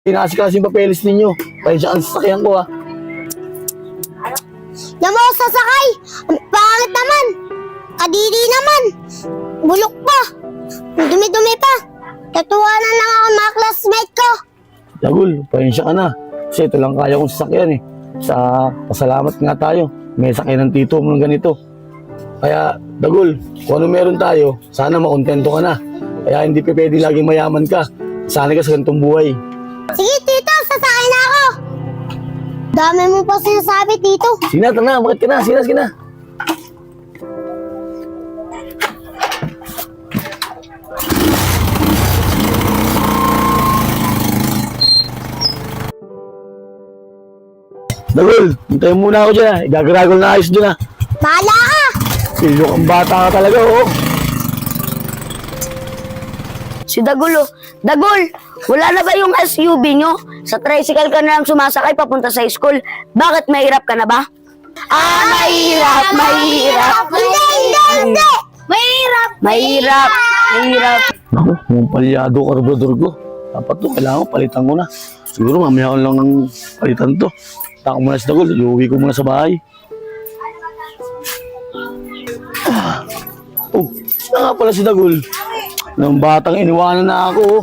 Pinasikasin papeles ninyo. Pasensya ang sasakyan ko, ha. Yan mo sasakay. Ang pangit naman. Kadiri naman. Bulok pa. Dumi-dumi pa. Tatuwanan lang ako mga classmate ko. Dagul, pasensya ka na. Kasi ito lang kaya kong sasakyan, eh. Sa pasalamat nga tayo. May sakyan ng tito mo ng ganito. Kaya, Dagul, kung ano meron tayo, sana makontento ka na. Kaya hindi pa pwede laging mayaman ka. Sana ka sa ganitong buhay. Sige, tito. Sasakay na ako. Dami mo pa sinasabi, tito. Sige na, tara na. Bakit ka na? Sige na. Dagul, hintayin muna ako dyan, ha. Igagaragol na ayos dyan, ha. Bahala ka. Pilok ang bata ka talaga, oh. Si Dagul, oh. Dagul, wala na ba yung SUV nyo? Sa tricycle ka na lang sumasakay papunta sa school. Bakit mahirap ka na ba? Mahirap. Hindi. Mahirap. Naku, yung palyado karbador ko. Dapat to, kailangan ko, palitan ko na. Siguro mamaya ko lang ng palitan to. Tako muna si Dagul, iuwi ko muna sa bahay. Oh, saan nga pala si Dagul? Nang batang iniwanan na ako, oh.